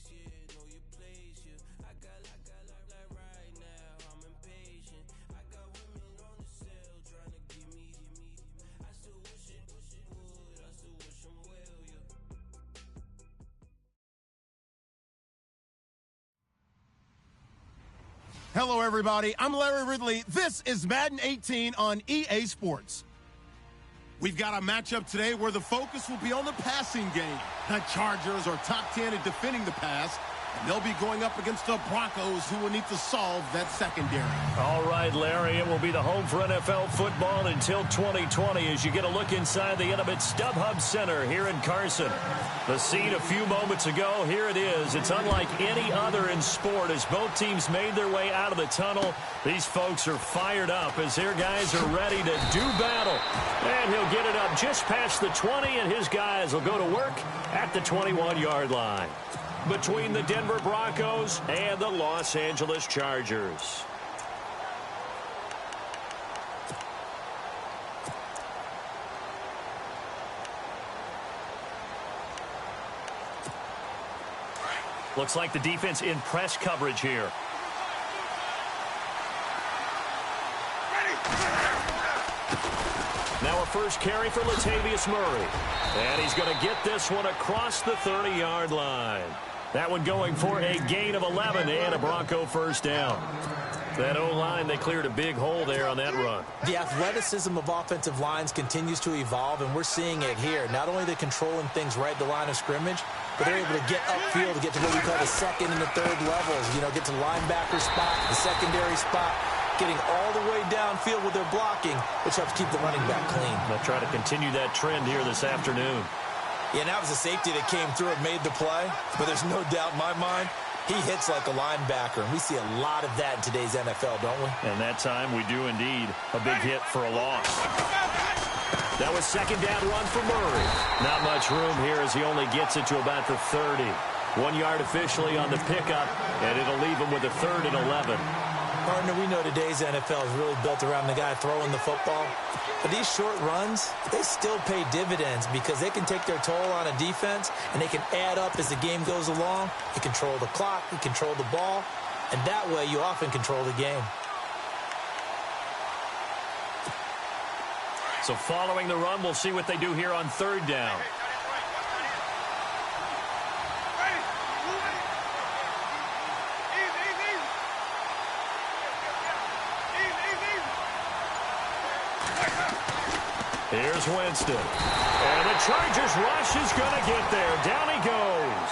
face, yeah, know your place, yeah. I got like right now, I'm impatient. I got women on the cell trying to give me. I still wish it would, I still wish them well, yeah. Hello, everybody. I'm Larry Ridley. This is Madden 18 on EA Sports. We've got a matchup today where the focus will be on the passing game. The Chargers are top 10 at defending the pass, and they'll be going up against the Broncos, who will need to solve that secondary. All right, Larry, it will be the home for NFL football until 2020 as you get a look inside the intimate StubHub Center here in Carson. The scene a few moments ago, here it is. It's unlike any other in sport as both teams made their way out of the tunnel. These folks are fired up as their guys are ready to do battle. And he'll get it up just past the 20, and his guys will go to work at the 21-yard line. Between the Denver Broncos and the Los Angeles Chargers. Looks like the defense in press coverage here. Now a first carry for Latavius Murray. And he's going to get this one across the 30-yard line. That one going for a gain of 11 and a Bronco first down. That O-line, they cleared a big hole there on that run. The athleticism of offensive lines continues to evolve, and we're seeing it here. Not only are they controlling things right at the line of scrimmage, but they're able to get upfield to get to what we call the second and the third levels. You know, get to linebacker spot, the secondary spot, getting all the way downfield with their blocking, which helps keep the running back clean. They'll try to continue that trend here this afternoon. Yeah, and that was a safety that came through and made the play, but there's no doubt in my mind, he hits like a linebacker, and we see a lot of that in today's NFL, don't we? And that time we do indeed. A big hit for a loss. That was second down run for Murray. Not much room here as he only gets it to about the 30. 1 yard officially on the pickup, and it'll leave him with a 3rd and 11. Partner, we know today's NFL is really built around the guy throwing the football. But these short runs, they still pay dividends because they can take their toll on a defense, and they can add up as the game goes along. They control the clock, they control the ball, and that way you often control the game. So following the run, we'll see what they do here on 3rd down. Here's Winston. And the Chargers rush is going to get there. Down he goes.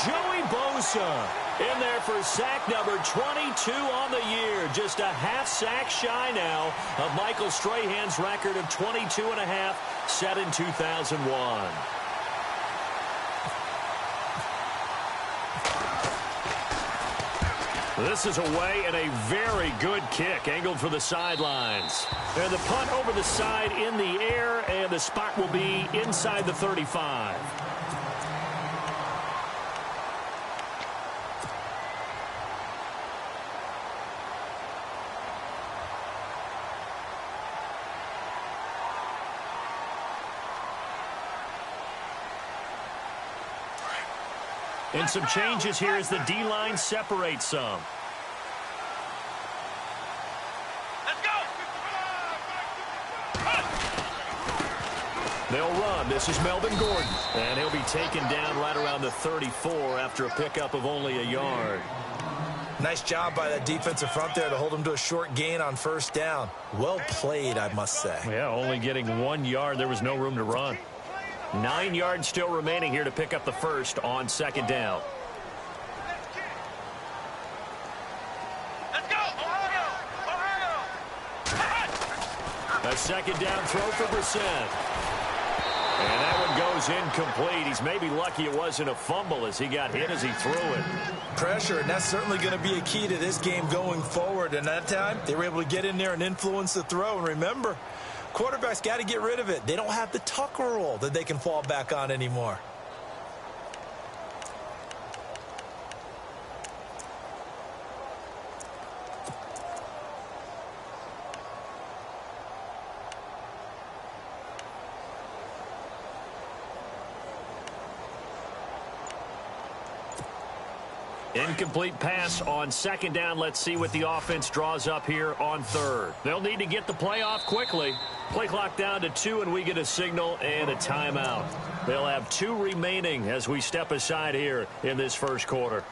Joey Bosa in there for sack number 22 on the year. Just a half sack shy now of Michael Strahan's record of 22.5 set in 2001. This is away and a very good kick, angled for the sidelines. And the punt over the side in the air, and the spot will be inside the 35. And some changes here as the D-line separates some. Let's go! They'll run. This is Melvin Gordon. And he'll be taken down right around the 34 after a pickup of only a yard. Nice job by that defensive front there to hold him to a short gain on first down. Well played, I must say. Yeah, only getting 1 yard. There was no room to run. 9 yards still remaining here to pick up the first on 2nd down. Let's go! Ohio! A 2nd down throw for Brissett. And that one goes incomplete. He's maybe lucky it wasn't a fumble as he got hit as he threw it. Pressure, and that's certainly going to be a key to this game going forward. And that time, they were able to get in there and influence the throw. And remember, quarterbacks got to get rid of it. They don't have the Tucker rule that they can fall back on anymore. Incomplete pass on second down. Let's see what the offense draws up here on third. They'll need to get the play off quickly. Play clock down to 2, and we get a signal and a timeout. They'll have 2 remaining as we step aside here in this first quarter.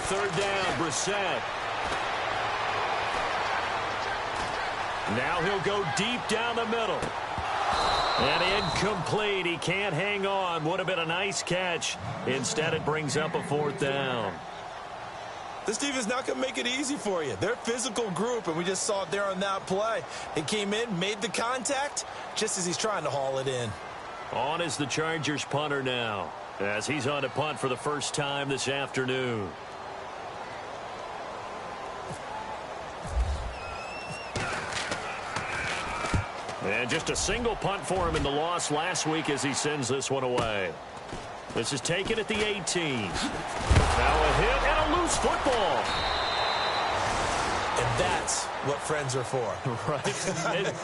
Third down, Brissett. Now he'll go deep down the middle. And incomplete. He can't hang on. Would have been a nice catch. Instead, it brings up a 4th down. This defense is not going to make it easy for you. They're a physical group, and we just saw it there on that play. He came in, made the contact, just as he's trying to haul it in. On is the Chargers punter now, as he's on to punt for the first time this afternoon. And just a single punt for him in the loss last week as he sends this one away. This is taken at the 18. Now a hit and a loose football. And that's what friends are for. Right.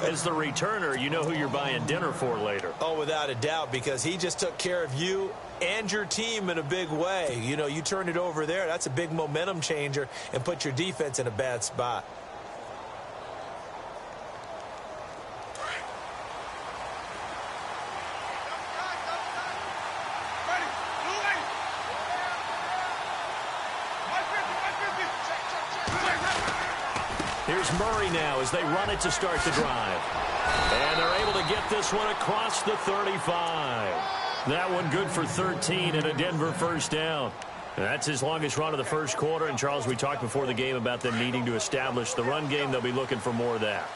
As the returner, you know who you're buying dinner for later. Oh, without a doubt, because he just took care of you and your team in a big way. You know, you turn it over there. That's a big momentum changer and put your defense in a bad spot. Here's Murray now as they run it to start the drive. And they're able to get this one across the 35. That one good for 13 and a Denver first down. That's his longest run of the first quarter. And, Charles, we talked before the game about them needing to establish the run game. They'll be looking for more of that.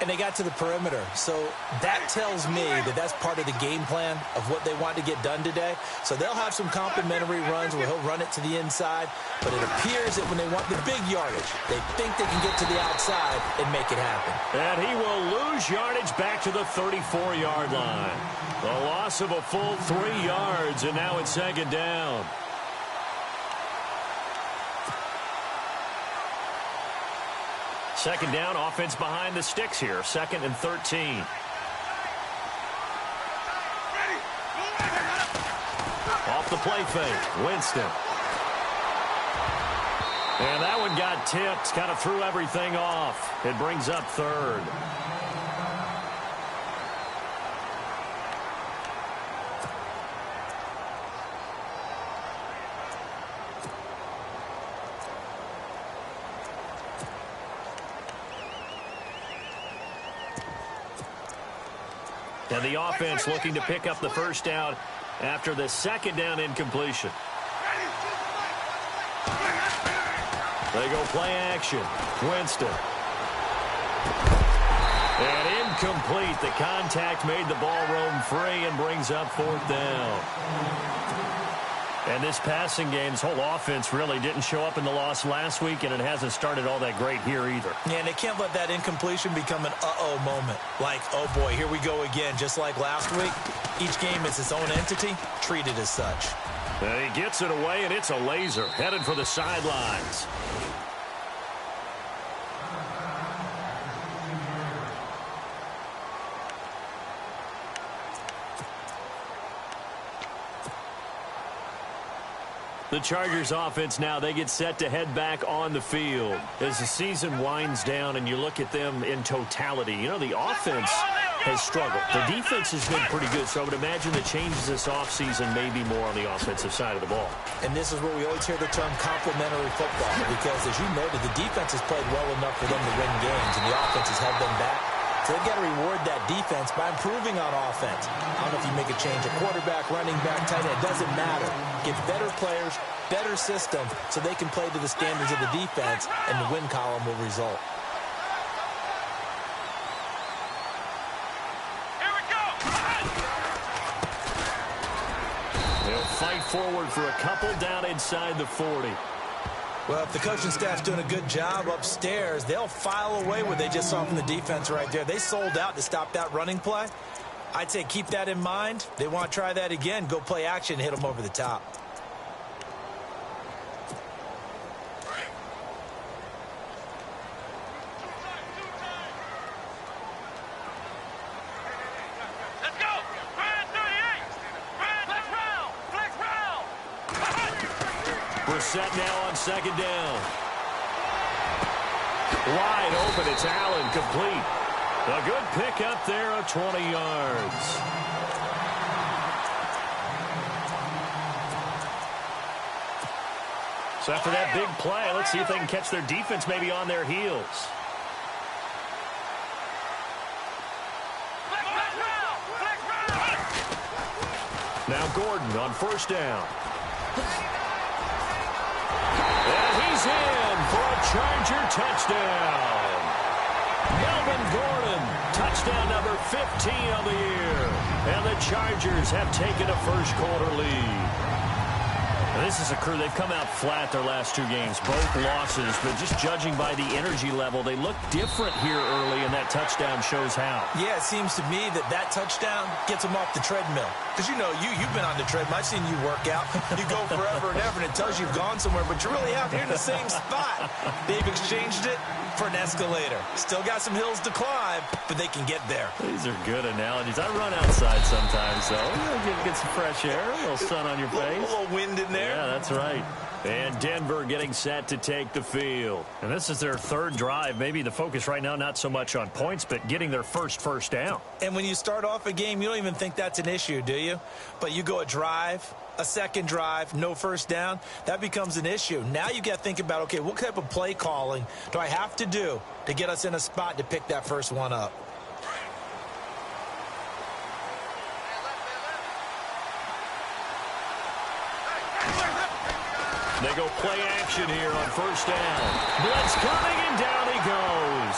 And they got to the perimeter. So that tells me that that's part of the game plan of what they want to get done today. So they'll have some complimentary runs where he'll run it to the inside. But it appears that when they want the big yardage, they think they can get to the outside and make it happen. And he will lose yardage back to the 34-yard line. The loss of a full 3 yards, and now it's second down. Second down, offense behind the sticks here. 2nd and 13. Off the play fake, Winston. And that one got tipped, kind of threw everything off. It brings up 3rd. And the offense looking to pick up the first down after the second down incompletion. They go play action. Winston. And incomplete. The contact made the ball roam free and brings up 4th down. And this passing game, this whole offense really didn't show up in the loss last week, and it hasn't started all that great here either. Yeah, and they can't let that incompletion become an uh-oh moment. Like, oh boy, here we go again, just like last week. Each game is its own entity, treated as such. And he gets it away, and it's a laser, headed for the sidelines. The Chargers offense now, they get set to head back on the field. As the season winds down and you look at them in totality, you know, the offense has struggled. The defense has been pretty good, so I would imagine the changes this offseason may be more on the offensive side of the ball. And this is where we always hear the term complementary football, because as you noted, the defense has played well enough for them to win games, and the offense has held them back. So they've got to reward that defense by improving on offense. I don't know if you make a change, a quarterback, running back, tight end, it doesn't matter. Get better players, better system, so they can play to the standards of the defense, and the win column will result. Here we go! They'll fight forward for a couple down inside the 40. Well, if the coaching staff's doing a good job upstairs, they'll file away what they just saw from the defense right there. They sold out to stop that running play. I'd say keep that in mind. They want to try that again. Go play action, hit them over the top. Set now on second down. Wide open, it's Allen, complete. A good pick up there of 20 yards. So after that big play, let's see if they can catch their defense maybe on their heels. Now Gordon on first down. And he's in for a Charger touchdown. Melvin Gordon, touchdown number 15 of the year. And the Chargers have taken a first quarter lead. And this is a crew, they've come out flat their last two games, both losses, but just judging by the energy level, they look different here early, and that touchdown shows how. Yeah, it seems to me that touchdown gets them off the treadmill. Because, you know, you've been on the treadmill. I've seen you work out. You go forever and ever, and it tells you you've gone somewhere, but you're really out here in the same spot. They've exchanged it for an escalator. Still got some hills to climb, but they can get there. These are good analogies. I run outside sometimes, though. Get some fresh air, a little sun on your face. A little wind in there. Yeah, that's right. And Denver getting set to take the field. And this is their third drive. Maybe the focus right now not so much on points, but getting their first down. And when you start off a game, you don't even think that's an issue, do you? But you go a drive, a second drive, no first down, that becomes an issue. Now you got to think about, okay, what type of play calling do I have to do to get us in a spot to pick that first one up? They go play action here on first down. Blitz coming, and down he goes.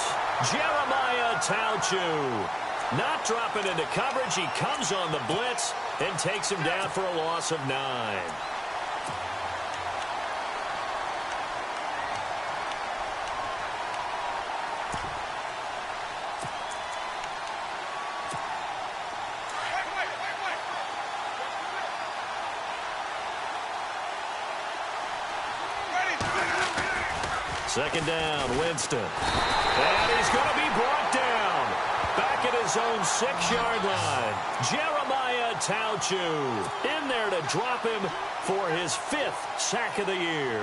Jeremiah Tauchu. Not dropping into coverage. He comes on the blitz and takes him down for a loss of 9. Second down, Winston. And he's going to be brought down. Back at his own 6-yard line. Jeremiah Tauchu in there to drop him for his 5th sack of the year.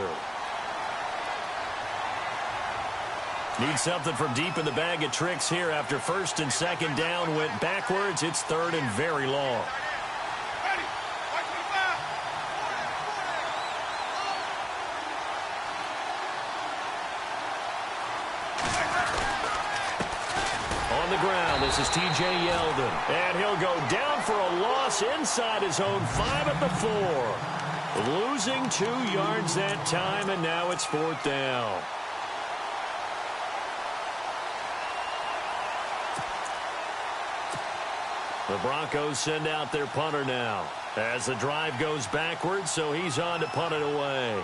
Need something from deep in the bag of tricks here after first and second down went backwards. It's third and very long. Ground. This is T.J. Yeldon. And he'll go down for a loss inside his own 5 at the 4. Losing 2 yards that time, and now it's 4th down. The Broncos send out their punter now as the drive goes backwards, so he's on to punt it away.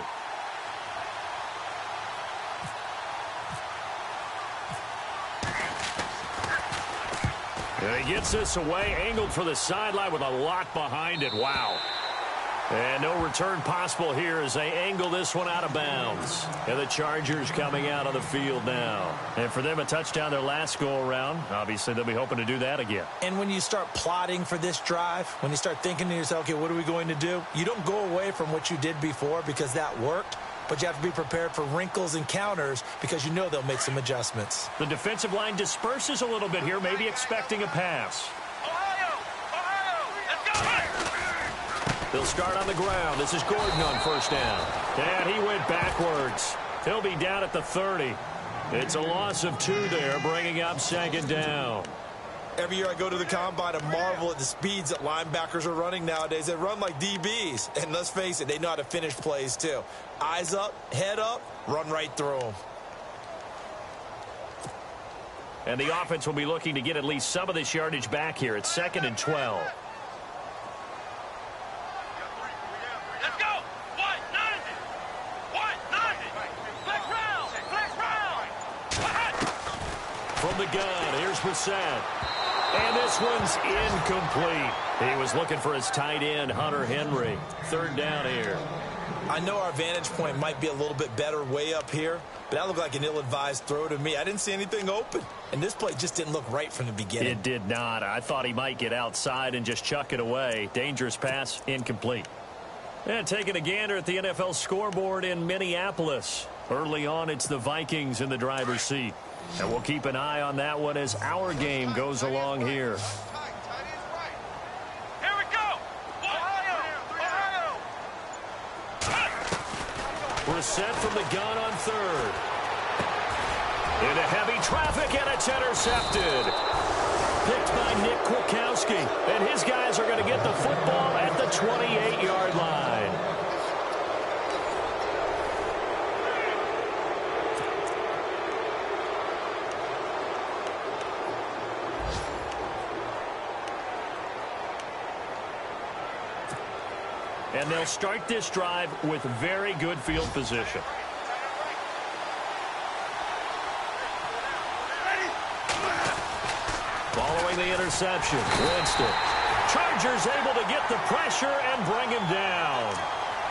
And he gets this away, angled for the sideline with a lot behind it. Wow. And no return possible here as they angle this one out of bounds. And the Chargers coming out on the field now. And for them, a touchdown their last go-around. Obviously, they'll be hoping to do that again. And when you start plotting for this drive, when you start thinking to yourself, okay, what are we going to do? You don't go away from what you did before because that worked. But you have to be prepared for wrinkles and counters because you know they'll make some adjustments. The defensive line disperses a little bit here, maybe expecting a pass. Ohio, let's go! They'll start on the ground. This is Gordon on first down. And he went backwards. He'll be down at the 30. It's a loss of 2 there, bringing up second down. Every year I go to the combine and marvel at the speeds that linebackers are running nowadays. They run like DBs. And let's face it, they know how to finish plays too. Eyes up, head up, run right through them. And the offense will be looking to get at least some of this yardage back here. It's 2nd and 12. Let's go! White 90! White 90! Flex round! Flex round! From the gun, here's Brissett. And this one's incomplete. He was looking for his tight end, Hunter Henry. Third down here. I know our vantage point might be a little bit better way up here, but that looked like an ill-advised throw to me. I didn't see anything open, and this play just didn't look right from the beginning. It did not. I thought he might get outside and just chuck it away. Dangerous pass, incomplete. And taking a gander at the NFL scoreboard in Minneapolis. Early on, it's the Vikings in the driver's seat. And we'll keep an eye on that one as our game goes along here. Here we go. Ohio. We're set from the gun on third. Into heavy traffic, and it's intercepted. Picked by Nick Kwiatkowski. And his guys are going to get the football at the 28-yard line. And they'll start this drive with very good field position. Following the interception, Winston. Chargers able to get the pressure and bring him down.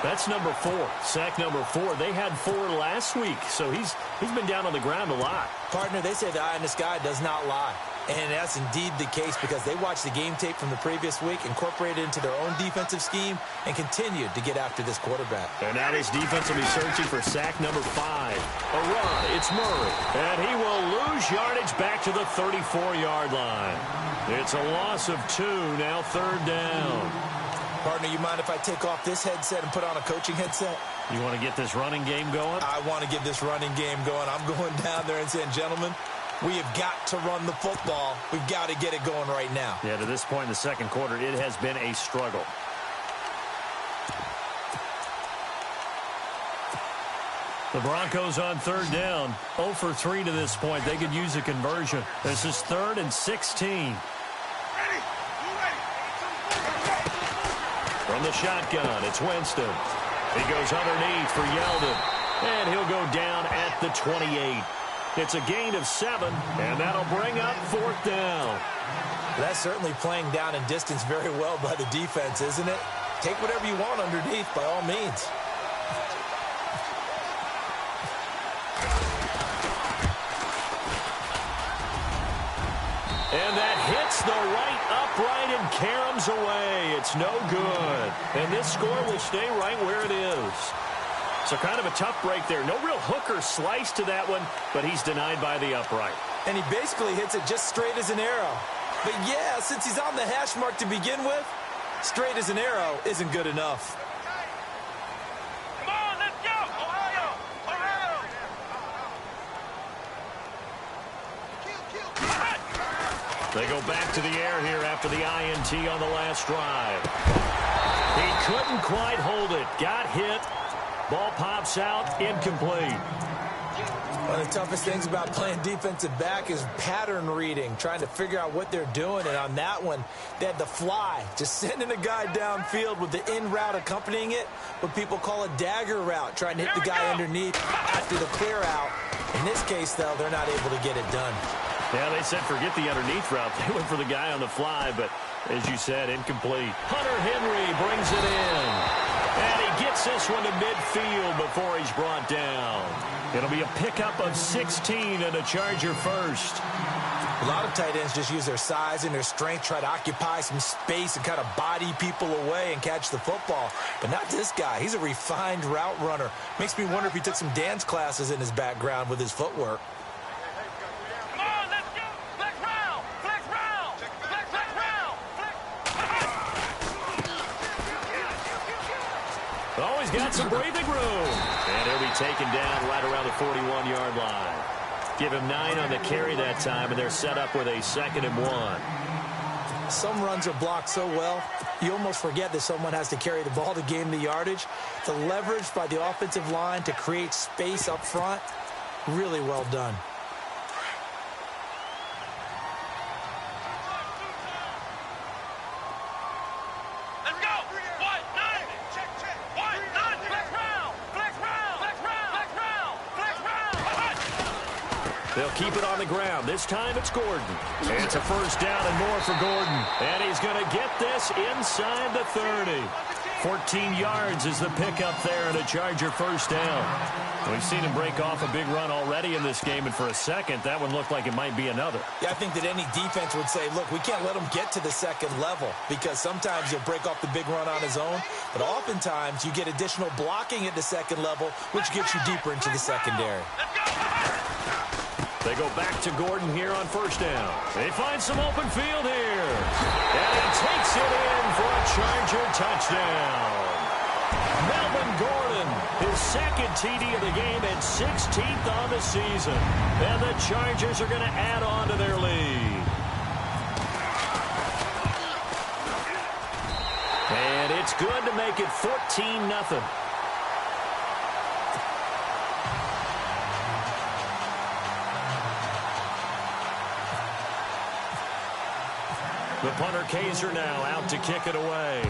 That's number 4, sack number 4. They had 4 last week, so he's been down on the ground a lot. Partner, they say the eye in the sky does not lie. And that's indeed the case because they watched the game tape from the previous week, incorporated it into their own defensive scheme, and continued to get after this quarterback. And now this defense will be searching for sack number 5. A run, it's Murray. And he will lose yardage back to the 34-yard line. It's a loss of 2, now third down. Partner, you mind if I take off this headset and put on a coaching headset? You want to get this running game going? I want to get this running game going. I'm going down there and saying, gentlemen, we have got to run the football. We've got to get it going right now. Yeah, to this point in the second quarter, it has been a struggle. The Broncos on third down. 0 for 3 to this point. They could use a conversion. This is 3rd and 16. From the shotgun, it's Winston. He goes underneath for Yeldon. And he'll go down at the 28. It's a gain of 7, and that'll bring up 4th down. That's certainly playing down in distance very well by the defense, isn't it? Take whatever you want underneath, by all means. And that hits the right upright and caroms away. It's no good. And this score will stay right where it is. So kind of a tough break there. No real hook or slice to that one, but he's denied by the upright. And he basically hits it just straight as an arrow. But yeah, since he's on the hash mark to begin with, straight as an arrow isn't good enough. Come on, let's go. Ohio. They go back to the air here after the INT on the last drive. He couldn't quite hold it. Got hit. Ball pops out, incomplete. One of the toughest things about playing defensive back is pattern reading, trying to figure out what they're doing. And on that one, they had the fly, just sending a guy downfield with the in route accompanying it, what people call a dagger route, trying to hit the guy underneath after the clear out. In this case, though, they're not able to get it done. Yeah, they said forget the underneath route. They went for the guy on the fly, but as you said, incomplete. Hunter Henry brings it in. And he gets this one to midfield before he's brought down. It'll be a pickup of 16 and a Charger first. A lot of tight ends just use their size and their strength, try to occupy some space and kind of body people away and catch the football. But not this guy. He's a refined route runner. Makes me wonder if he took some dance classes in his background with his footwork. Come on, let's go. Flex round. Flex round. Flex round. Always got some breathing room. And he'll be taken down right around the 41-yard line. Give him 9 on the carry that time, and they're set up with a 2nd and 1. Some runs are blocked so well, you almost forget that someone has to carry the ball to gain the yardage. The leverage by the offensive line to create space up front, really well done. Let's go. What? 9. What? 9. Flex round. Flex round. Flex round. Flex round. They'll keep it on the ground. This time it's Gordon. It's a first down and more for Gordon. And he's going to get this inside the 30. 14 yards is the pickup there and a Charger first down. We've seen him break off a big run already in this game, and for a second, that one looked like it might be another. Yeah, I think that any defense would say, look, we can't let him get to the second level because sometimes he'll break off the big run on his own, but oftentimes you get additional blocking at the second level, which gets you deeper into the secondary. They go back to Gordon here on first down. They find some open field here. And he takes it in for a Charger touchdown. Melvin Gordon, his second TD of the game and 16th on the season. And the Chargers are going to add on to their lead. And it's good to make it 14-0. The punter Kaiser now out to kick it away.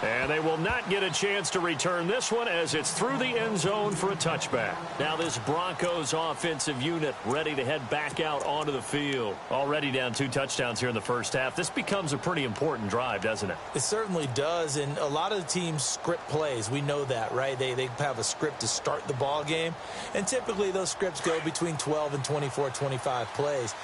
And they will not get a chance to return this one as it's through the end zone for a touchback. Now this Broncos offensive unit ready to head back out onto the field. Already down 2 touchdowns here in the first half. This becomes a pretty important drive, doesn't it? It certainly does, and a lot of the teams script plays. We know that, right? They have a script to start the ball game, and typically those scripts go between 12 and 24, 25 plays.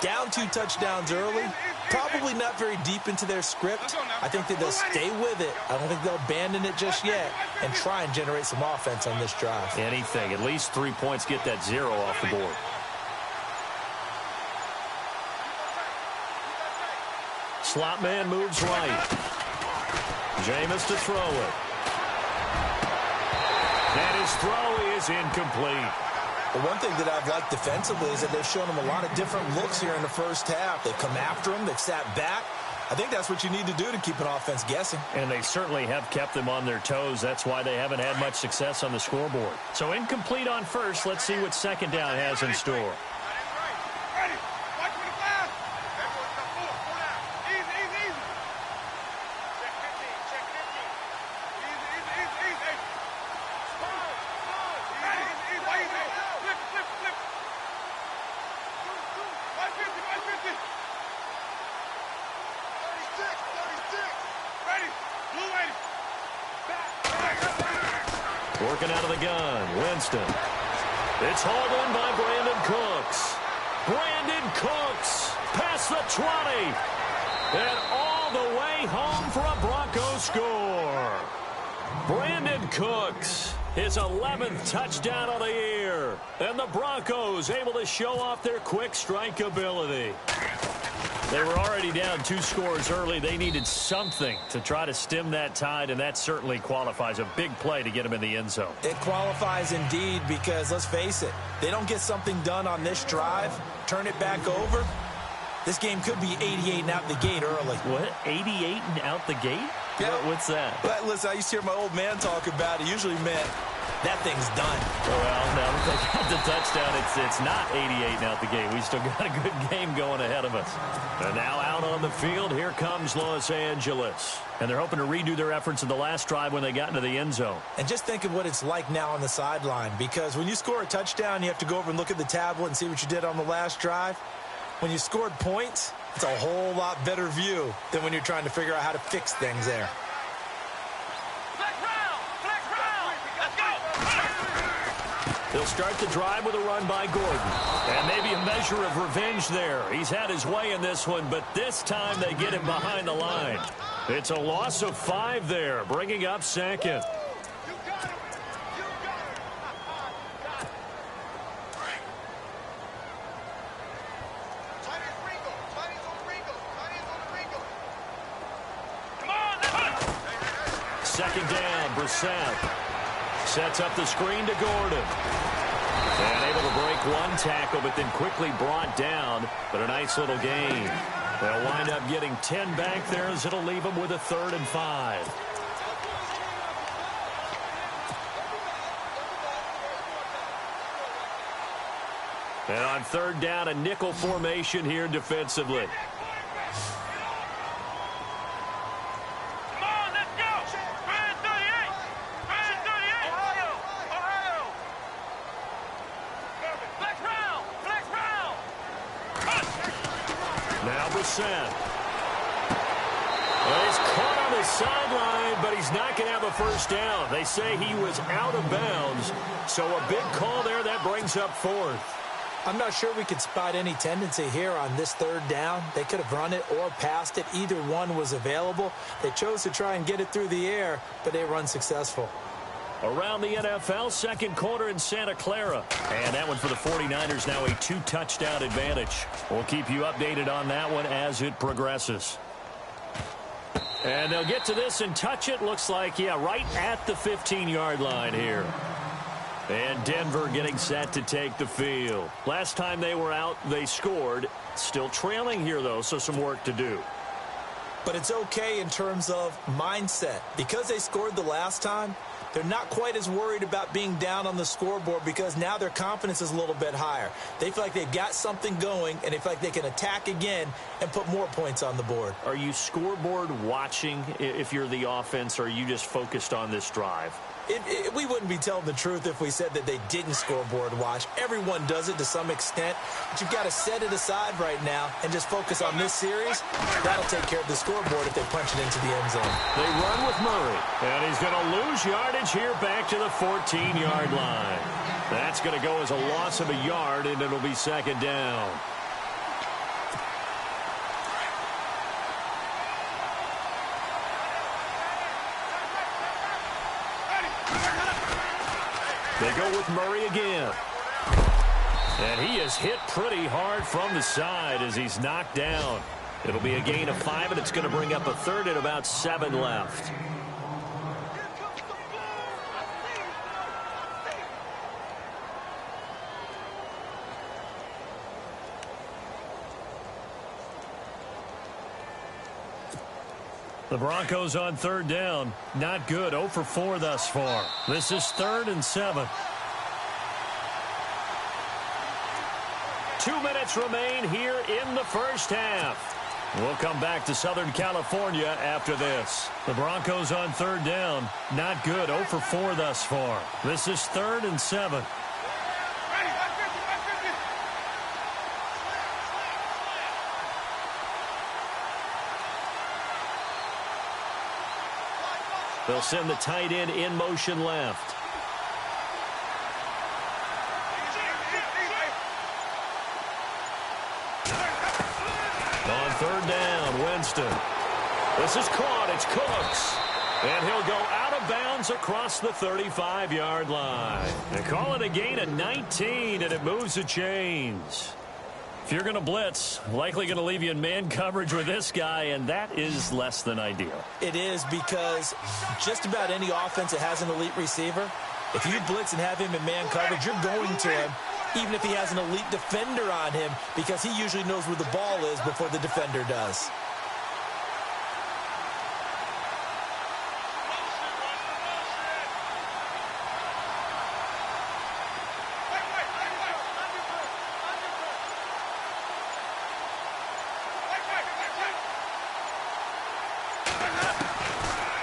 Down 2 touchdowns early, probably not very deep into their script. I think that they'll stay with it. I don't think they'll abandon it just yet and try and generate some offense on this drive. Anything. At least 3 points, get that 0 off the board. Slot man moves right. Jameis to throw it. And his throw is incomplete. The one thing that I've liked defensively is that they've shown him a lot of different looks here in the first half. They've come after him. They've sat back. I think that's what you need to do to keep an offense guessing. And they certainly have kept them on their toes. That's why they haven't had much success on the scoreboard. So incomplete on first. Let's see what second down has in store. Working out of the gun, Winston. It's hauled in by Brandon Cooks. Brandon Cooks past the 20. And all the way home for a Broncos score. Brandon Cooks, his 11th touchdown of the year. And the Broncos able to show off their quick strike ability. They were already down 2 scores early. They needed something to try to stem that tide, and that certainly qualifies. A big play to get them in the end zone. It qualifies indeed because, let's face it, they don't get something done on this drive, turn it back over, this game could be 88 and out the gate early. What? 88 and out the gate? Yeah. What's that? But listen, I used to hear my old man talk about it. Usually meant that thing's done. Well, now that they got the touchdown, it's not 88 and out the gate. We still got a good game going ahead of us. And now out on the field, here comes Los Angeles. And they're hoping to redo their efforts in the last drive when they got into the end zone. And just think of what it's like now on the sideline, because when you score a touchdown, you have to go over and look at the tablet and see what you did on the last drive. When you scored points, it's a whole lot better view than when you're trying to figure out how to fix things there. They'll start the drive with a run by Gordon. And maybe a measure of revenge there. He's had his way in this one, but this time they get him behind the line. It's a loss of 5 there, bringing up second. Second down, Brissett sets up the screen to Gordon. And able to break one tackle, but then quickly brought down. But a nice little gain. They'll wind up getting 10 back there as it'll leave them with a 3rd and 5. And on 3rd down, a nickel formation here defensively. Snap is set. Well, he's caught on the sideline, but he's not going to have a first down. They say he was out of bounds, so a big call there. That brings up fourth. I'm not sure we could spot any tendency here on this third down. They could have run it or passed it. Either one was available. They chose to try and get it through the air, but they were unsuccessful. Around the NFL, second quarter in Santa Clara. And that one for the 49ers, now a 2-touchdown advantage. We'll keep you updated on that one as it progresses. And they'll get to this and touch it. Looks like, yeah, right at the 15-yard line here. And Denver getting set to take the field. Last time they were out, they scored. Still trailing here, though, so some work to do. But it's okay in terms of mindset. Because they scored the last time, they're not quite as worried about being down on the scoreboard because now their confidence is a little bit higher. They feel like they've got something going, and they feel like they can attack again and put more points on the board. Are you scoreboard watching if you're the offense, or are you just focused on this drive? We wouldn't be telling the truth if we said that they didn't scoreboard watch. Everyone does it to some extent, but you've got to set it aside right now and just focus on this series. That'll take care of the scoreboard if they punch it into the end zone. They run with Murray, and he's going to lose yardage here back to the 14-yard line. That's going to go as a loss of a yard, and it'll be second down. They go with Murray again. And he is hit pretty hard from the side as he's knocked down. It'll be a gain of 5, and it's going to bring up a third and about 7 left. The Broncos on third down. Not good. 0 for 4 thus far. This is 3rd and 7. 2 minutes remain here in the first half. We'll come back to Southern California after this. The Broncos on third down. Not good. 0 for 4 thus far. This is 3rd and 7. They'll send the tight end in motion left. On third down, Winston. This is caught. It's Cooks. And he'll go out of bounds across the 35-yard line. They call it a gain of 19, and it moves the chains. If you're going to blitz, likely going to leave you in man coverage with this guy, and that is less than ideal. It is, because just about any offense that has an elite receiver, if you blitz and have him in man coverage, you're going to him, even if he has an elite defender on him, because he usually knows where the ball is before the defender does.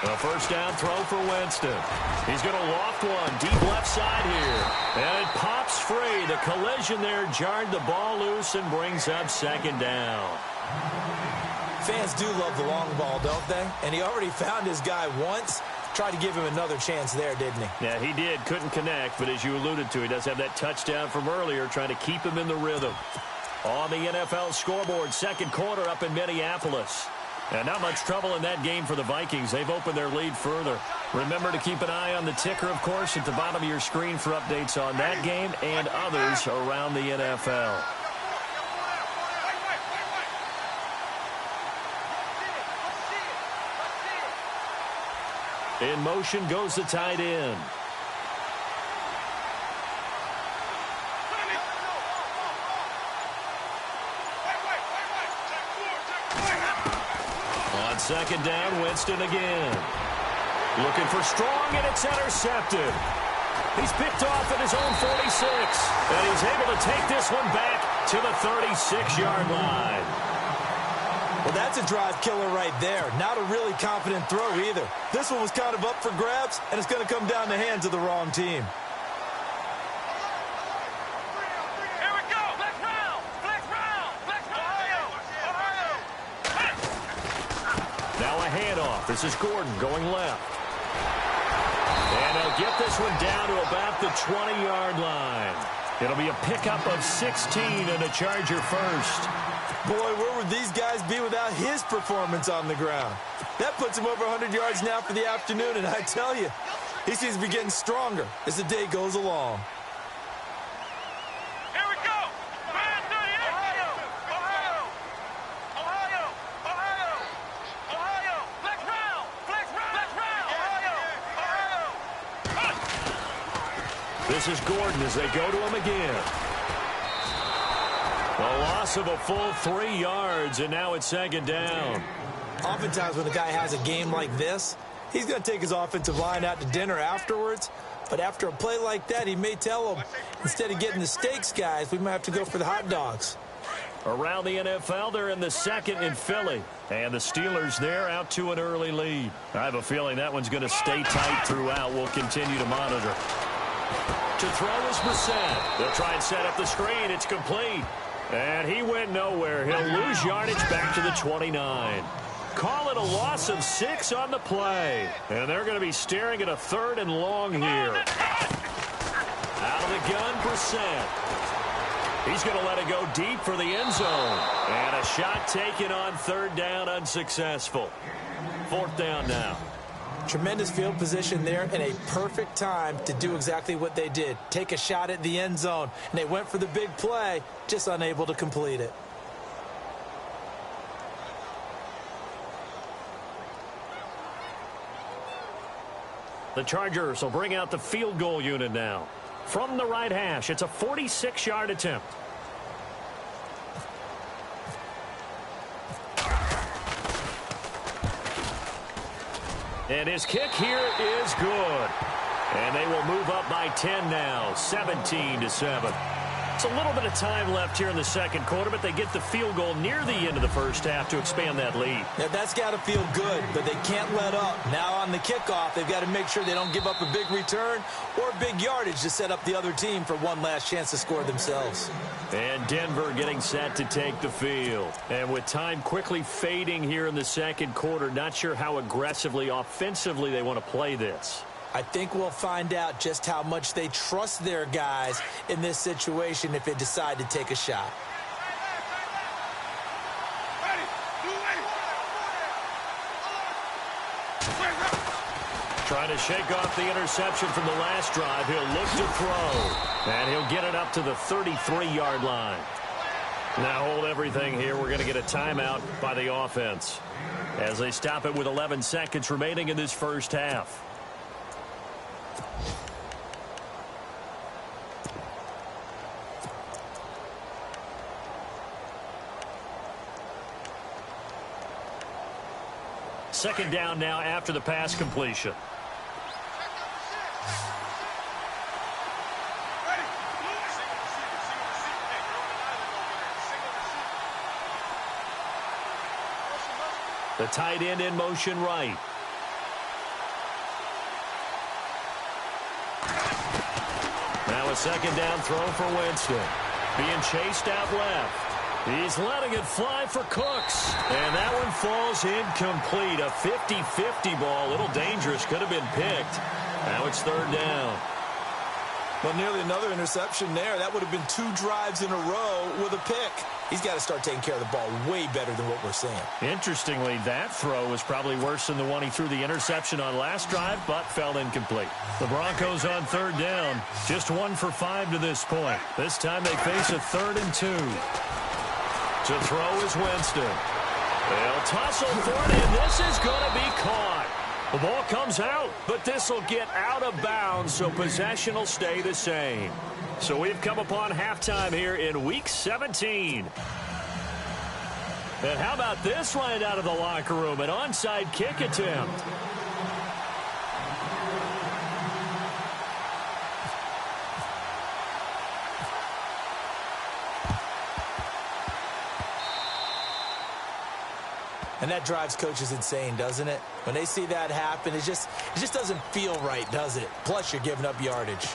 A first down throw for Winston. He's going to loft one deep left side here. And it pops free. The collision there jarred the ball loose and brings up second down. Fans do love the long ball, don't they? And he already found his guy once. Tried to give him another chance there, didn't he? Yeah, he did. Couldn't connect, but as you alluded to, he does have that touchdown from earlier, trying to keep him in the rhythm. On the NFL scoreboard, second quarter up in Minneapolis. And not much trouble in that game for the Vikings. They've opened their lead further. Remember to keep an eye on the ticker, of course, at the bottom of your screen for updates on that game and others around the NFL. In motion goes the tight end. On second down, Winston again. Looking for strong, and it's intercepted. He's picked off at his own 46, and he's able to take this one back to the 36-yard line. Well, that's a drive killer right there. Not a really confident throw either. This one was kind of up for grabs, and it's going to come down the hands of the wrong team. Here we go. Flex round. Flex round. Flex round. Ohio. handoff. This is Gordon going left. And they'll get this one down to about the 20-yard line. It'll be a pickup of 16 and a Charger first. Boy, where would these guys be without his performance on the ground? That puts him over 100 yards now for the afternoon, and I tell you, he seems to be getting stronger as the day goes along. Here we go. Man 38. Ohio. Ohio. Ohio. Ohio. Ohio. Flex round. Flex round. Flex round. Ohio. Ohio. This is Gordon as they go to him again. A loss of a full 3 yards, and now it's second down. Oftentimes when a guy has a game like this, he's going to take his offensive line out to dinner afterwards. But after a play like that, he may tell them, instead of getting the steaks, guys, we might have to go for the hot dogs. Around the NFL, they're in the second in Philly. And the Steelers there out to an early lead. I have a feeling that one's going to stay tight throughout. We'll continue to monitor. To throw is Brissett. They'll try and set up the screen. It's complete. And he went nowhere. He'll lose yardage back to the 29. Call it a loss of 6 on the play. And they're going to be staring at a 3rd and long here. Out of the gun, Brissett. He's going to let it go deep for the end zone. And a shot taken on 3rd down, unsuccessful. 4th down now. Tremendous field position there and a perfect time to do exactly what they did. Take a shot at the end zone. And they went for the big play, just unable to complete it. The Chargers will bring out the field goal unit now. From the right hash, it's a 46-yard attempt. And his kick here is good. And they will move up by 10 now, 17-7. It's a little bit of time left here in the second quarter, but they get the field goal near the end of the first half to expand that lead. Now, that's got to feel good, but they can't let up. Now on the kickoff, they've got to make sure they don't give up a big return or big yardage to set up the other team for one last chance to score themselves. And Denver getting set to take the field. And with time quickly fading here in the second quarter, not sure how aggressively, offensively they want to play this. I think we'll find out just how much they trust their guys in this situation if they decide to take a shot. Trying to shake off the interception from the last drive. He'll look to throw. And he'll get it up to the 33-yard line. Now hold everything here. We're going to get a timeout by the offense as they stop it with 11 seconds remaining in this first half. Second down now after the pass completion. The tight end in motion right. Now a second down throw for Winston. Being chased out left. He's letting it fly for Cooks. And that one falls incomplete. A 50-50 ball. A little dangerous. Could have been picked. Now it's third down. Well, nearly another interception there. That would have been 2 drives in a row with a pick. He's got to start taking care of the ball way better than what we're seeing. Interestingly, that throw was probably worse than the one he threw the interception on last drive, but fell incomplete. The Broncos on third down. Just 1 for 5 to this point. This time they face a 3rd and 2. To throw is Winston. They'll tussle for it, and this is going to be caught. The ball comes out, but this will get out of bounds, so possession will stay the same. So we've come upon halftime here in Week 17. And how about this right out of the locker room? An onside kick attempt. And that drives coaches insane, doesn't it? When they see that happen, it just doesn't feel right, does it? Plus, you're giving up yardage.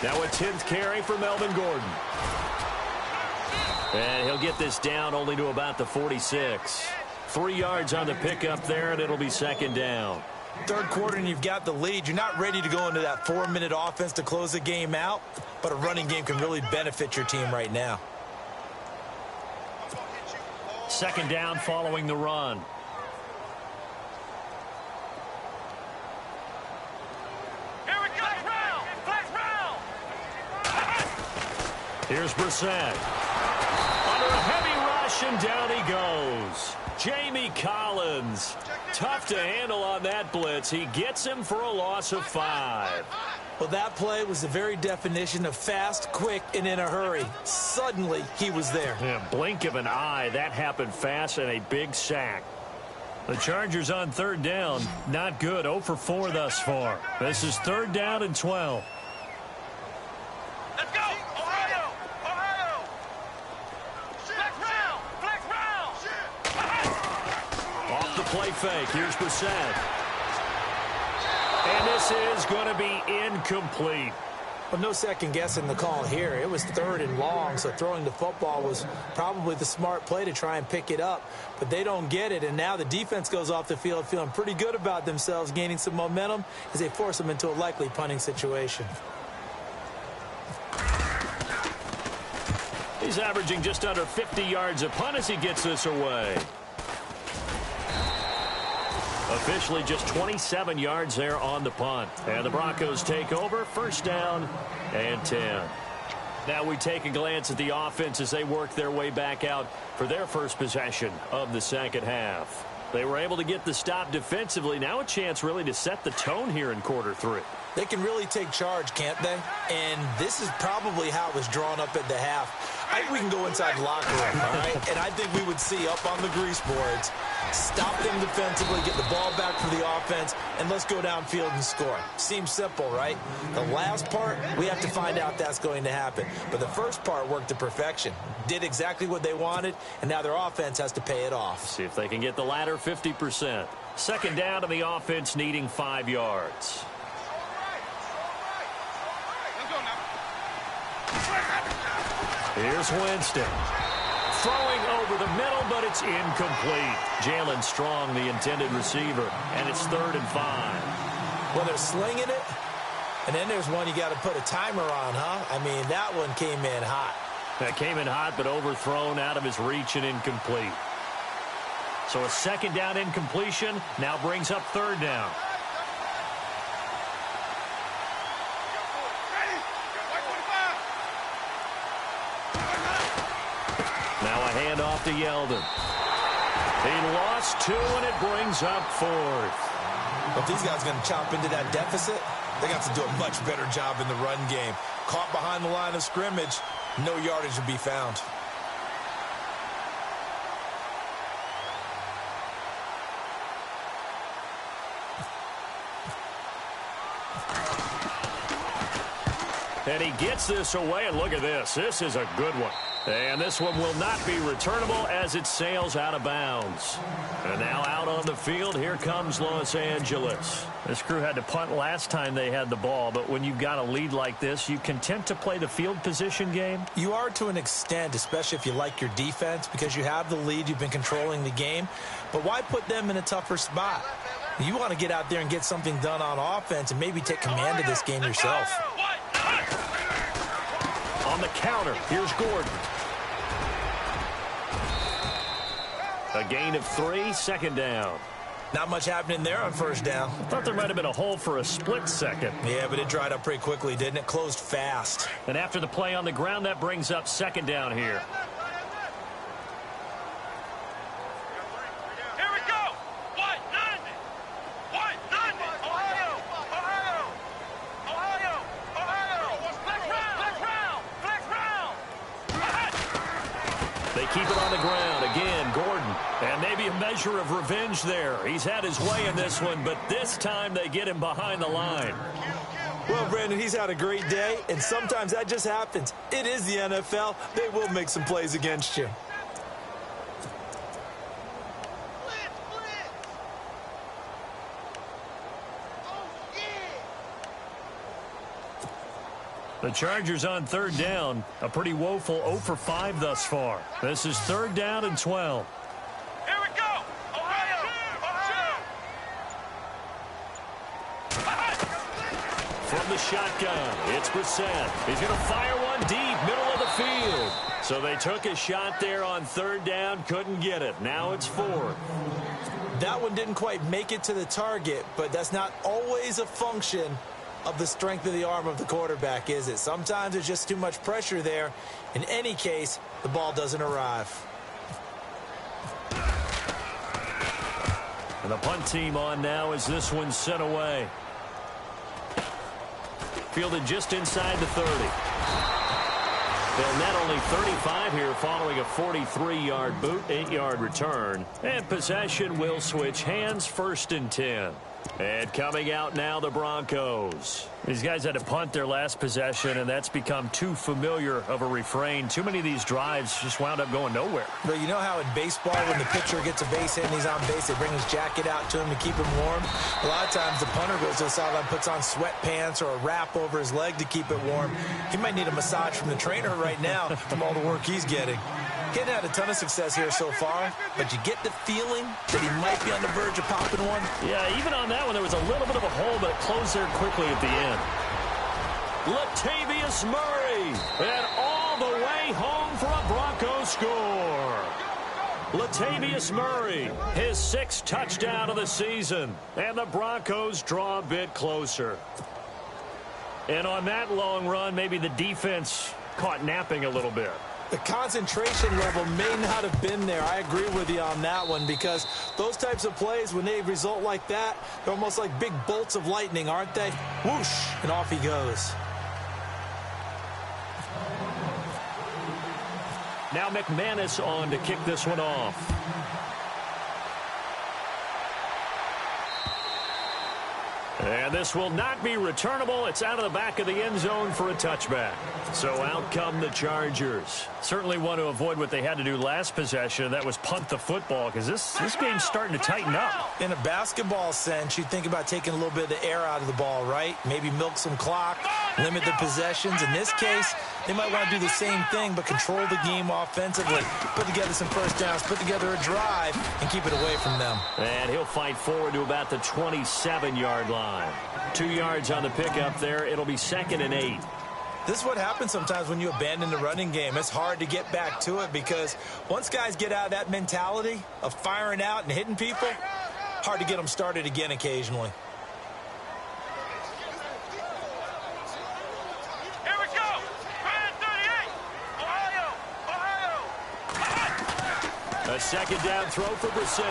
Now a 10th carry for Melvin Gordon. And he'll get this down only to about the 46. 3 yards on the pickup there, and it'll be second down. Third quarter and you've got the lead. You're not ready to go into that 4-minute offense to close the game out, but a running game can really benefit your team right now. Second down following the run. Here we go. Flex round. Here's Brissett. Under a heavy rush, and down he goes. Jamie Collins. Tough to handle on that blitz. He gets him for a loss of 5. Well, that play was the very definition of fast, quick, and in a hurry. Suddenly, he was there. Yeah, blink of an eye. That happened fast, and a big sack. The Chargers on third down. Not good. 0 for 4 thus far. This is third down and 12. Let's go. Ohio. Flex round. Off the play fake. Here's Brissett. And this is going to be incomplete. Well, no second guessing the call here. It was third and long, so throwing the football was probably the smart play to try and pick it up. But they don't get it, and now the defense goes off the field feeling pretty good about themselves, gaining some momentum as they force them into a likely punting situation. He's averaging just under 50 yards a punt as he gets this away. Officially just 27 yards there on the punt. And the Broncos take over. First down and 10. Now we take a glance at the offense as they work their way back out for their first possession of the second half. They were able to get the stop defensively. Now a chance really to set the tone here in quarter 3. They can really take charge, can't they? And this is probably how it was drawn up at the half. I think we can go inside the locker room, all right? And I think we would see up on the grease boards, stop them defensively, get the ball back for the offense, and let's go downfield and score. Seems simple, right? The last part, we have to find out that's going to happen. But the first part worked to perfection. Did exactly what they wanted, and now their offense has to pay it off. See if they can get the latter 50%. Second down, and the offense needing 5 yards. Here's Winston. Throwing over the middle, but it's incomplete. Jalen Strong, the intended receiver, and it's 3rd and 5. Well, they're slinging it, and then there's one you got to put a timer on, huh? I mean, that one came in hot. That came in hot, but overthrown out of his reach and incomplete. So a second down incompletion now brings up third down. Now a handoff to Yeldon. He lost 2, and it brings up 4th. If these guys are going to chop into that deficit, they got to do a much better job in the run game. Caught behind the line of scrimmage, no yardage to be found. And he gets this away, and look at this. This is a good one. And this one will not be returnable as it sails out of bounds. And now out on the field, here comes Los Angeles. This crew had to punt last time they had the ball, but when you've got a lead like this, you content to play the field position game? You are to an extent, especially if you like your defense, because you have the lead, you've been controlling the game. But why put them in a tougher spot? You want to get out there and get something done on offense and maybe take command of this game yourself. On the counter, here's Gordon. A gain of 3, second down. Not much happening there on first down. Thought there might have been a hole for a split second. Yeah, but it dried up pretty quickly, didn't it? Closed fast. And after the play on the ground, that brings up second down here. Here we go. 190. 190. Ohio. Flex round. They keep it on the ground. Again, Gordon. And maybe a measure of revenge there. He's had his way in this one, but this time they get him behind the line. Well, Brandon, he's had a great day, and sometimes that just happens. It is the NFL. They will make some plays against you. The Chargers on third down. A pretty woeful 0 for 5 thus far. This is 3rd down and 12. Here we go! Ohio! From the shotgun, it's Brissett. He's going to fire one deep, middle of the field. So they took a shot there on 3rd down, couldn't get it. Now it's 4th. That one didn't quite make it to the target, but that's not always a function of the strength of the arm of the quarterback, is it? Sometimes there's just too much pressure there. In any case, the ball doesn't arrive. And the punt team on now as this one's sent away. Fielded just inside the 30. They'll net only 35 here following a 43-yard boot, 8-yard return. And possession will switch hands, 1st and 10. And coming out now, the Broncos. These guys had to punt their last possession, and that's become too familiar of a refrain. Too many of these drives just wound up going nowhere. But you know how in baseball, when the pitcher gets a base hit and he's on base, they bring his jacket out to him to keep him warm? A lot of times the punter goes to the sideline, puts on sweatpants or a wrap over his leg to keep it warm. He might need a massage from the trainer right now from all the work he's getting. Getting had a ton of success here so far, but you get the feeling that he might be on the verge of popping one. Yeah, even on that one, there was a little bit of a hole, but it closed there quickly at the end. Latavius Murray, and all the way home for a Broncos score. Latavius Murray, his 6th touchdown of the season, and the Broncos draw a bit closer. And on that long run, maybe the defense caught napping a little bit. The concentration level may not have been there. I agree with you on that one, because those types of plays, when they result like that, they're almost like big bolts of lightning, aren't they? Whoosh, and off he goes. Now McManus on to kick this one off. And this will not be returnable. It's out of the back of the end zone for a touchback. So out come the Chargers. Certainly want to avoid what they had to do last possession. That was punt the football, because this game's starting to tighten up. In a basketball sense, you think about taking a little bit of the air out of the ball, right? Maybe milk some clock, limit the possessions. In this case, they might want to do the same thing, but control the game offensively. Put together some first downs, put together a drive, and keep it away from them. And he'll fight forward to about the 27-yard line. 2 yards on the pickup there. It'll be 2nd and 8. This is what happens sometimes when you abandon the running game. It's hard to get back to it, because once guys get out of that mentality of firing out and hitting people, hard to get them started again occasionally. Here we go! Man 38! Ohio! A 2nd down throw for Brissett.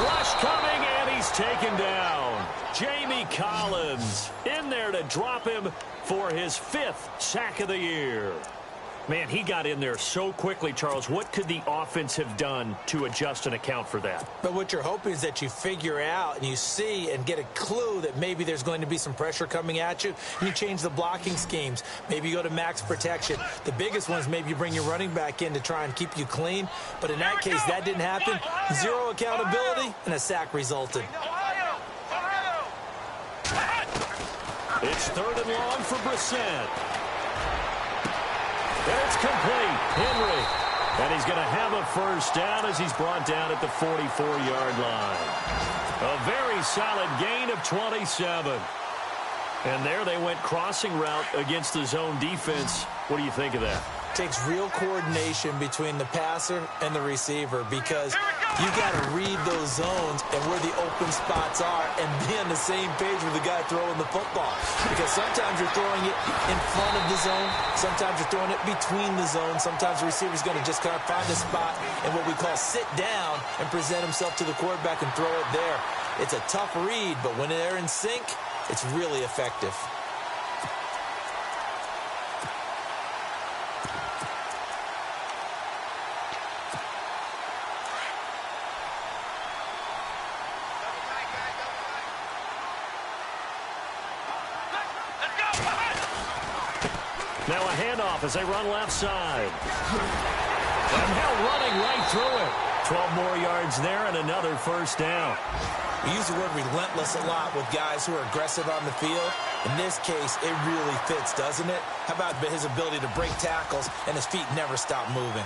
Rush coming, and he's taken down. Jamie Collins in there to drop him for his 5th sack of the year. Man, he got in there so quickly, Charles. What could the offense have done to adjust and account for that? But what you're hoping is that you figure out and you see and get a clue that maybe there's going to be some pressure coming at you, and you change the blocking schemes. Maybe you go to max protection. The biggest ones, maybe you bring your running back in to try and keep you clean. But in that case, that didn't happen. 0 accountability, and a sack resulted. It's 3rd and long for Brissett. And it's complete. Henry. And he's going to have a first down as he's brought down at the 44-yard line. A very solid gain of 27. And there they went crossing route against the zone defense. What do you think of that? Takes real coordination between the passer and the receiver, because you got to read those zones and where the open spots are and be on the same page with the guy throwing the football. Because sometimes you're throwing it in front of the zone. Sometimes you're throwing it between the zones. Sometimes the receiver's going to just kind of find a spot and what we call sit down and present himself to the quarterback and throw it there. It's a tough read, but when they're in sync, it's really effective. Now a handoff as they run left side. And now running right through it. 12 more yards there and another first down. We use the word relentless a lot with guys who are aggressive on the field. In this case, it really fits, doesn't it? How about his ability to break tackles and his feet never stop moving?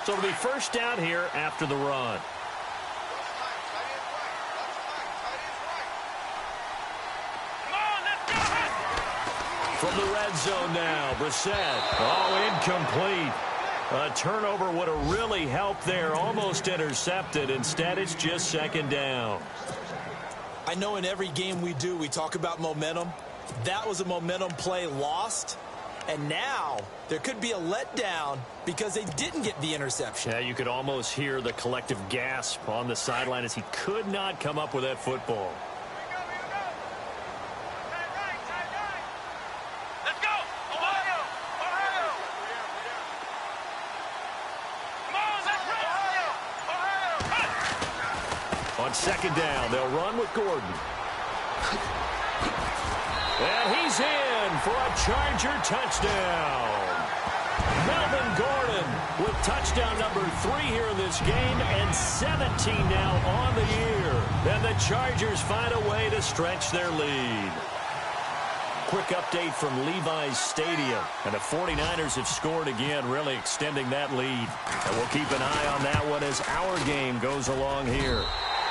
So it'll be first down here after the run. From the red zone now, Brissett. Oh, incomplete. A turnover would have really helped there. Almost intercepted. Instead, it's just second down. I know in every game we do, we talk about momentum. That was a momentum play lost. And now there could be a letdown because they didn't get the interception. Yeah, you could almost hear the collective gasp on the sideline as he could not come up with that football. On second down, they'll run with Gordon. And he's in for a Charger touchdown. Melvin Gordon with touchdown number 3 here in this game and 17 now on the year. And the Chargers find a way to stretch their lead. Quick update from Levi's Stadium. And the 49ers have scored again, really extending that lead. And we'll keep an eye on that one as our game goes along here.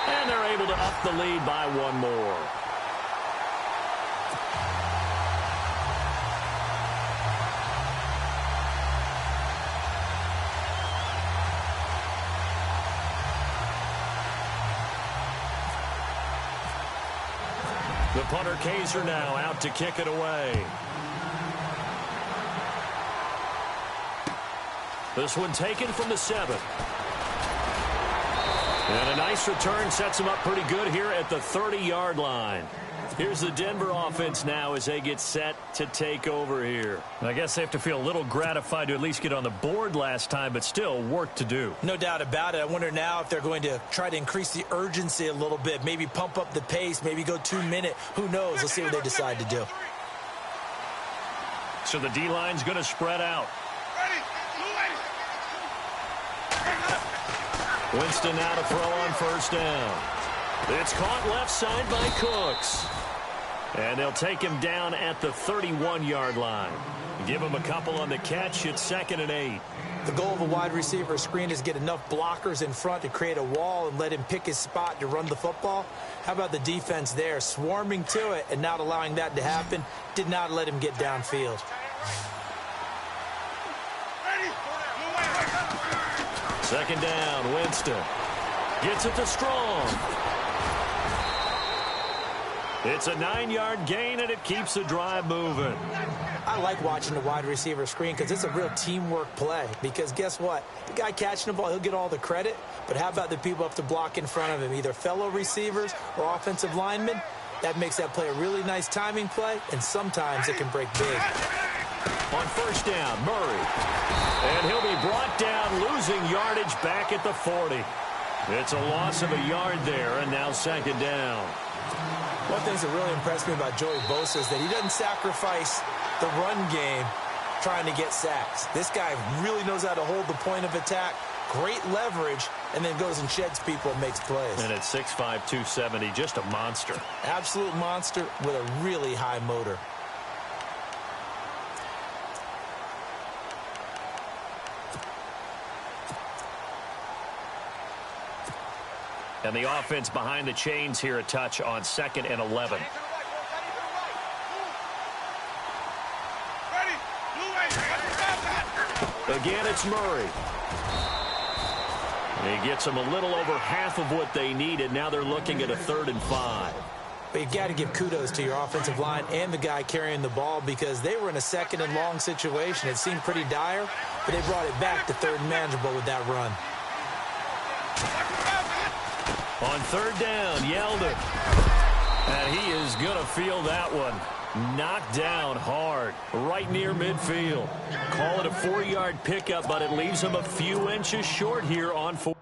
And they're able to up the lead by one more. The punter Kaiser now out to kick it away. This one taken from the 7. And a nice return sets them up pretty good here at the 30-yard line. Here's the Denver offense now as they get set to take over here. I guess they have to feel a little gratified to at least get on the board last time, but still work to do. No doubt about it. I wonder now if they're going to try to increase the urgency a little bit, maybe pump up the pace, maybe go 2-minute. Who knows? Let's see what they decide to do. So the D-line's going to spread out. Winston now to throw on first down. It's caught left side by Cooks. And they'll take him down at the 31-yard line. Give him a couple on the catch. It's 2nd and 8. The goal of a wide receiver screen is get enough blockers in front to create a wall and let him pick his spot to run the football. How about the defense there? Swarming to it and not allowing that to happen. Did not let him get downfield. Second down, Winston. Gets it to Strong. It's a 9-yard gain, and it keeps the drive moving. I like watching the wide receiver screen because it's a real teamwork play. Because guess what? The guy catching the ball, he'll get all the credit. But how about the people up to block in front of him, either fellow receivers or offensive linemen? That makes that play a really nice timing play, and sometimes it can break big. On first down, Murray. And he'll be brought down, losing yardage back at the 40. It's a loss of a yard there, and now second down. One thing that really impressed me about Joey Bosa is that he doesn't sacrifice the run game trying to get sacks. This guy really knows how to hold the point of attack, great leverage, and then goes and sheds people and makes plays. And at 6'5", 270, just a monster. Absolute monster with a really high motor. And the offense behind the chains here a touch on 2nd and 11. Again, it's Murray. And he gets them a little over half of what they needed. Now they're looking at a 3rd and 5. But you got to give kudos to your offensive line and the guy carrying the ball because they were in a 2nd and long situation. It seemed pretty dire, but they brought it back to 3rd and manageable with that run. On 3rd down, Yeldon. And he is going to feel that one. Knocked down hard, right near midfield. Call it a 4-yard pickup, but it leaves him a few inches short here on 4th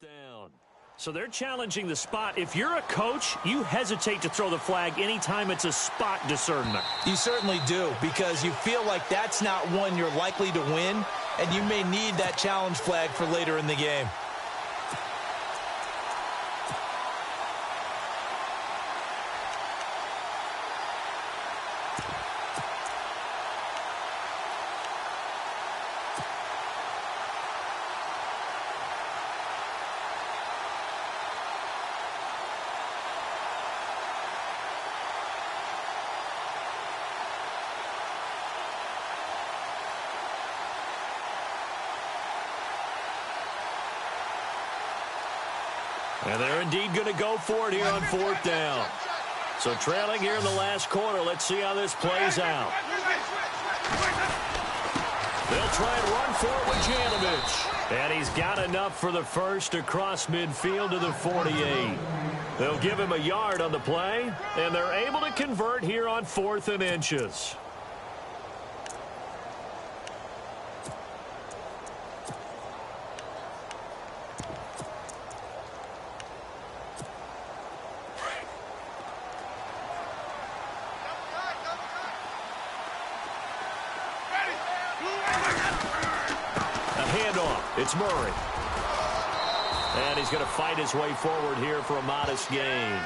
down. So they're challenging the spot. If you're a coach, you hesitate to throw the flag anytime it's a spot discernment. You certainly do, because you feel like that's not one you're likely to win, and you may need that challenge flag for later in the game. And they're indeed going to go for it here on 4th down. So trailing here in the last quarter. Let's see how this plays out. They'll try and run for it with Janovich. And he's got enough for the first across midfield to the 48. They'll give him a yard on the play, and they're able to convert here on 4th and inches. It's Murray. And he's going to fight his way forward here for a modest gain.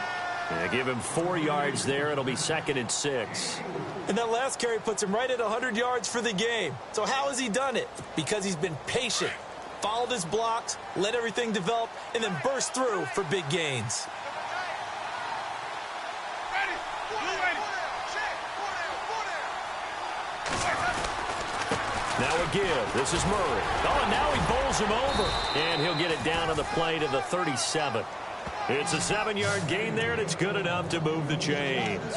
Give him 4 yards there. It'll be 2nd and 6. And that last carry puts him right at 100 yards for the game. So how has he done it? Because he's been patient, followed his blocks, let everything develop, and then burst through for big gains. Now a give. This is Murray. Oh, and now he bowls him over. And he'll get it down on the play to the 37. It's a 7-yard gain there, and it's good enough to move the chains.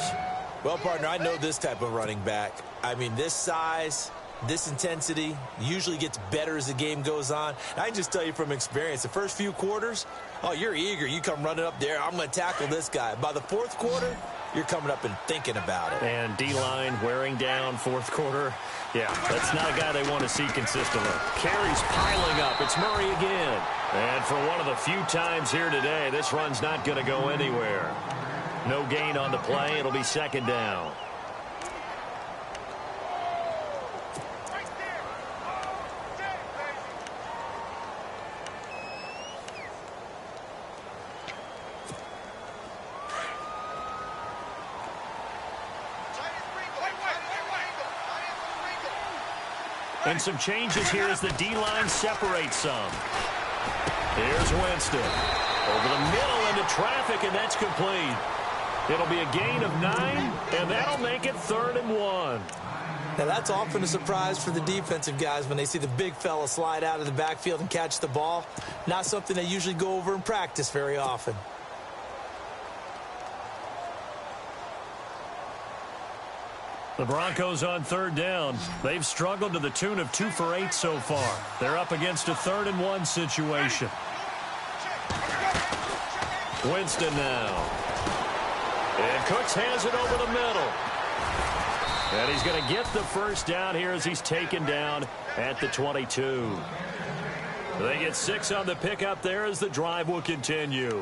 Well, partner, I know this type of running back. I mean, this size, this intensity usually gets better as the game goes on. And I can just tell you from experience, the first few quarters, oh, you're eager. You come running up there. I'm going to tackle this guy. By the 4th quarter, you're coming up and thinking about it. And D-line wearing down 4th quarter. Yeah, that's not a guy they want to see consistently. Carries piling up. It's Murray again. And for one of the few times here today, this run's not going to go anywhere. No gain on the play. It'll be 2nd down. And some changes here as the D-line separates some. Here's Winston. Over the middle into traffic, and that's complete. It'll be a gain of 9, and that'll make it 3rd and 1. Now, that's often a surprise for the defensive guys when they see the big fella slide out of the backfield and catch the ball. Not something they usually go over in practice very often. The Broncos on 3rd down. They've struggled to the tune of 2 for 8 so far. They're up against a 3rd and 1 situation. Winston now. And Cooks has it over the middle. And he's going to get the first down here as he's taken down at the 22. They get 6 on the pickup there as the drive will continue.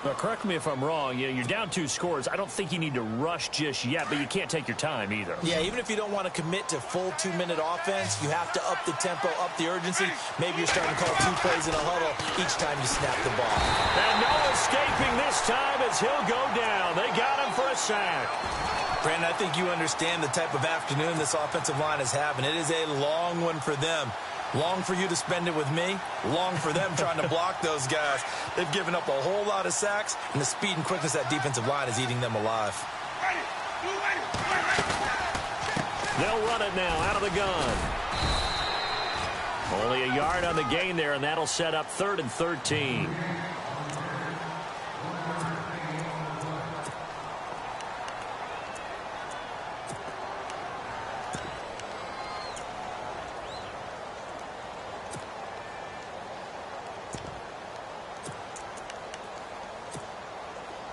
Now, correct me if I'm wrong. You're down 2 scores. I don't think you need to rush just yet, but you can't take your time either. Yeah, even if you don't want to commit to full 2-minute offense, you have to up the tempo, up the urgency. Maybe you're starting to call 2 plays in a huddle each time you snap the ball. And no escaping this time as he'll go down. They got him for a sack. Brandon, I think you understand the type of afternoon this offensive line is having. It is a long one for them. Long for you to spend it with me. Long for them trying to block those guys. They've given up a whole lot of sacks, and the speed and quickness of that defensive line is eating them alive. They'll run it now out of the gun. Only a yard on the gain there, and that'll set up 3rd and 13.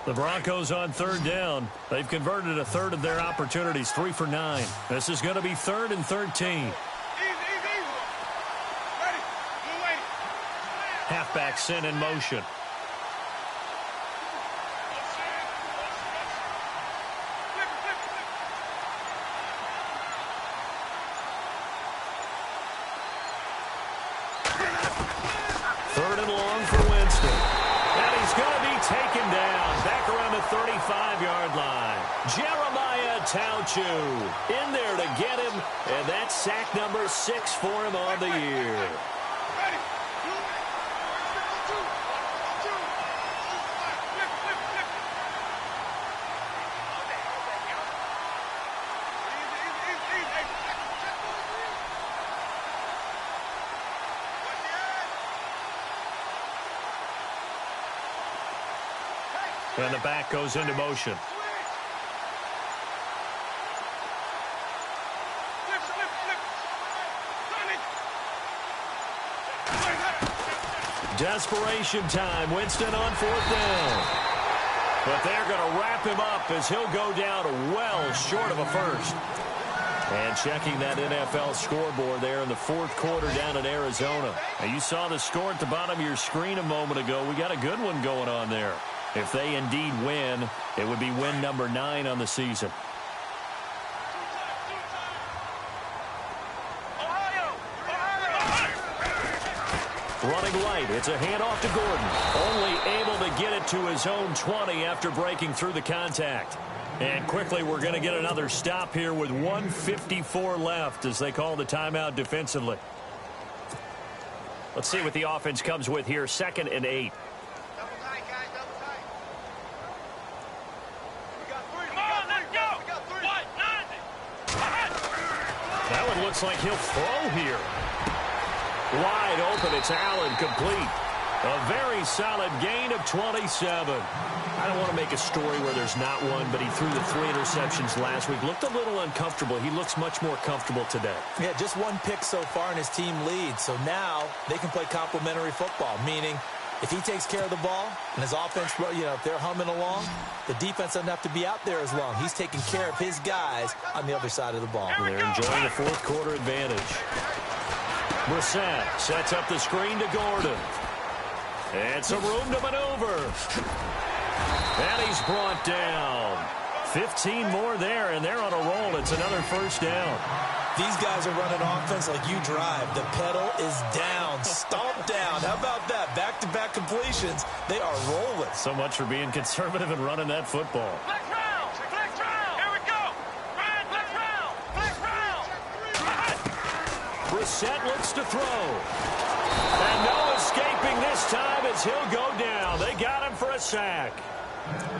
The Broncos on 3rd down. They've converted a 1/3 of their opportunities, 3 for 9. This is going to be 3rd and 13. Halfback sent in motion. Tauchu in there to get him, and that's sack number 6 for him on the year. And the back goes into motion. Desperation time. Winston on 4th down. But they're going to wrap him up as he'll go down well short of a first. And checking that NFL scoreboard there in the 4th quarter down in Arizona. Now you saw the score at the bottom of your screen a moment ago. We got a good one going on there. If they indeed win, it would be win number 9 on the season. Running light. It's a handoff to Gordon. Only able to get it to his own 20 after breaking through the contact. And quickly we're going to get another stop here with 1:54 left as they call the timeout defensively. Let's see what the offense comes with here. 2nd and 8. That one looks like he'll throw here. Wide open, it's Allen, complete. A very solid gain of 27. I don't want to make a story where there's not one, but he threw the 3 interceptions last week. Looked a little uncomfortable. He looks much more comfortable today. Yeah, just 1 pick so far and his team leads. So now they can play complementary football, meaning if he takes care of the ball and his offense, if they're humming along, the defense doesn't have to be out there as long. He's taking care of his guys on the other side of the ball. They're enjoying the 4th quarter advantage. Brissett sets up the screen to Gordon. It's a room to maneuver. And he's brought down. 15 more there, and they're on a roll. It's another first down. These guys are running offense like you drive. The pedal is down, stomp down. How about that? Back-to-back completions. They are rolling. So much for being conservative and running that football. Flex round! Flex round! Here we go! Ryan, flex round! Flex round! Brissett looks to throw. And no escaping this time as he'll go down. They got him for a sack.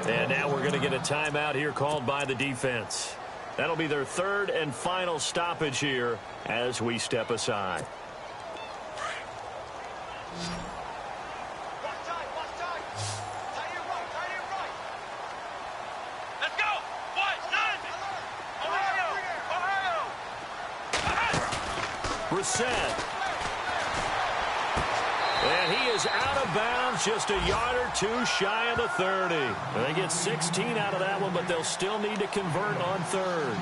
And now we're going to get a timeout here called by the defense. That'll be their 3rd and final stoppage here as we step aside. Let's go! Boys, 90! Ohio! Brissett. And he is out of bounds, just a yard or 2 shy of the 30. They get 16 out of that one, but they'll still need to convert on 3rd.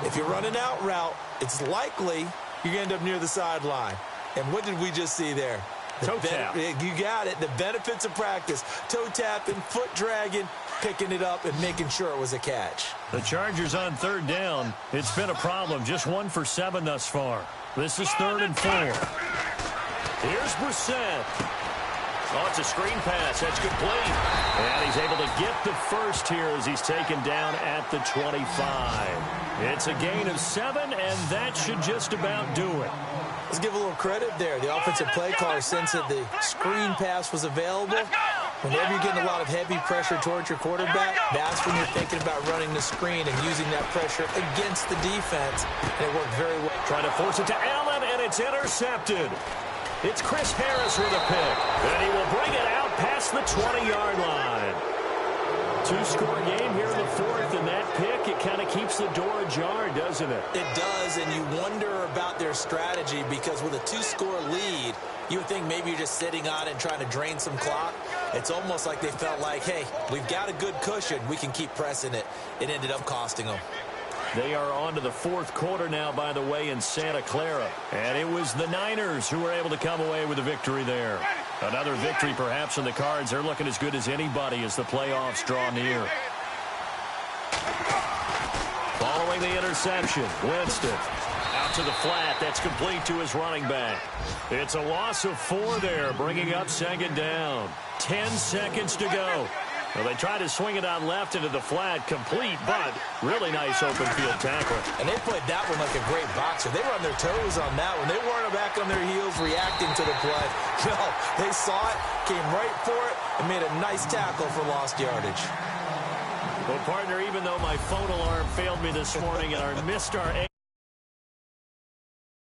If you're running out route, it's likely you're going to end up near the sideline. And what did we just see there? Toe tap. You got it. The benefits of practice. Toe tapping, foot dragging, picking it up, and making sure it was a catch. The Chargers on 3rd down. It's been a problem. Just 1 for 7 thus far. This is 3rd and 4. Here's Brissett. Oh, it's a screen pass. That's complete. And he's able to get the first here as he's taken down at the 25. It's a gain of 7, and that should just about do it. Let's give a little credit there. The offensive play caller, since that the screen pass was available, whenever you're getting a lot of heavy pressure towards your quarterback, that's when you're thinking about running the screen and using that pressure against the defense. And it worked very well. Trying to force it to Allen, and it's intercepted. It's Chris Harris with a pick, and he will bring it out past the 20-yard line. 2-score game here in the 4th, and that pick, it kind of keeps the door ajar, doesn't it? It does, and you wonder about their strategy because with a 2-score lead, you would think maybe you're just sitting on it and trying to drain some clock. It's almost like they felt like, hey, we've got a good cushion. We can keep pressing it. It ended up costing them. They are on to the 4th quarter now, by the way, in Santa Clara. And it was the Niners who were able to come away with a victory there. Another victory perhaps in the cards. They're looking as good as anybody as the playoffs draw near. Following the interception, Winston out to the flat. That's complete to his running back. It's a loss of 4 there, bringing up 2nd down. 10 seconds to go. Well, they tried to swing it on left into the flat, complete, but really nice open field tackle. And they played that one like a great boxer. They were on their toes on that one. They weren't back on their heels reacting to the play. No, they saw it, came right for it, and made a nice tackle for lost yardage. Well, partner, even though my phone alarm failed me this morning and I missed our